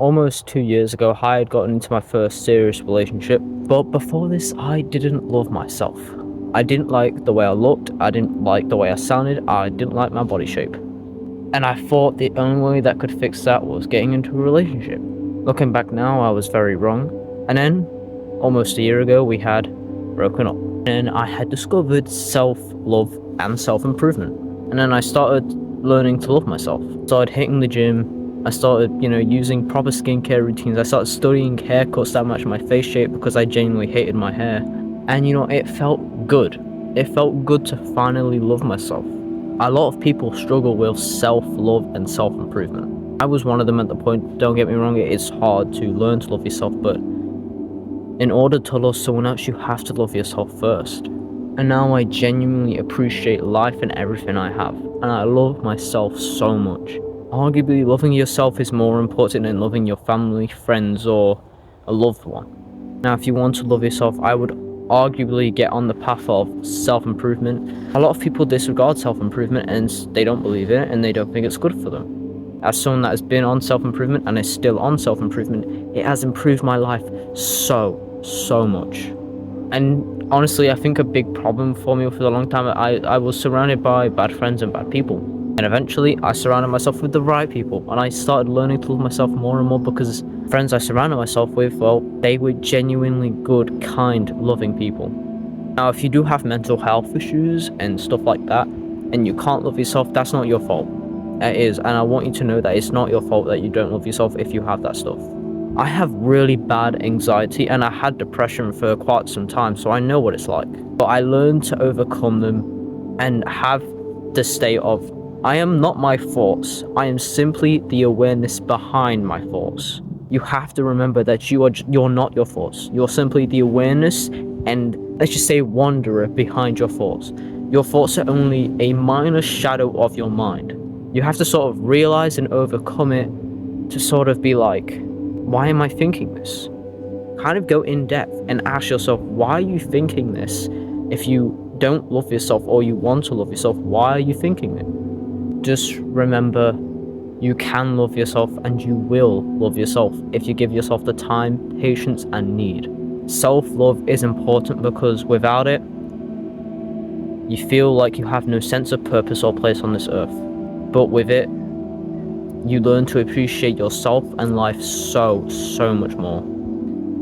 almost 2 years ago, I had gotten into my first serious relationship. But before this, I didn't love myself. I didn't like the way I looked. I didn't like the way I sounded. I didn't like my body shape. And I thought the only way that could fix that was getting into a relationship. Looking back now, I was very wrong. And then, almost a year ago, we had broken up. And I had discovered self-love and self-improvement. And then I started learning to love myself. Started hitting the gym. I started, using proper skincare routines. I started studying haircuts that matched my face shape because I genuinely hated my hair. And it felt good. It felt good to finally love myself. A lot of people struggle with self-love and self-improvement. I was one of them at the point. Don't get me wrong, it is hard to learn to love yourself, but in order to love someone else, you have to love yourself first. And now I genuinely appreciate life and everything I have, and I love myself so much. Arguably, loving yourself is more important than loving your family, friends, or a loved one. Now, if you want to love yourself, I would arguably get on the path of self-improvement. A lot of people disregard self-improvement and they don't believe in it and they don't think it's good for them. As someone that has been on self-improvement and is still on self-improvement, it has improved my life so much. And honestly, I think a big problem for me for a long time, I was surrounded by bad friends and bad people. And eventually, I surrounded myself with the right people, and I started learning to love myself more and more because friends I surrounded myself with, well, they were genuinely good, kind, loving people. Now, if you do have mental health issues and stuff like that, and you can't love yourself, that's not your fault. It is, and I want you to know that it's not your fault that you don't love yourself if you have that stuff. I have really bad anxiety, and I had depression for quite some time, so I know what it's like. But I learned to overcome them and have the state of, I am not my thoughts. I am simply the awareness behind my thoughts. You have to remember that you're not your thoughts. You're simply the awareness and, let's just say, wanderer behind your thoughts. Your thoughts are only a minor shadow of your mind. You have to sort of realize and overcome it to sort of be like, why am I thinking this? Kind of go in depth and ask yourself, why are you thinking this? If you don't love yourself or you want to love yourself, why are you thinking it? Just remember, you can love yourself and you will love yourself if you give yourself the time, patience, and need. Self-love is important because without it, you feel like you have no sense of purpose or place on this earth. But with it, you learn to appreciate yourself and life so much more.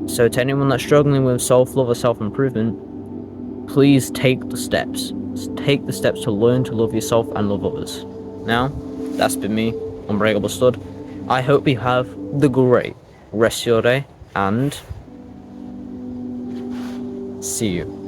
So to anyone that's struggling with self-love or self-improvement, please take the steps. Take the steps to learn to love yourself and love others. Now, that's been me, Unbreakable Stud. I hope you have the great rest of your day, and see you.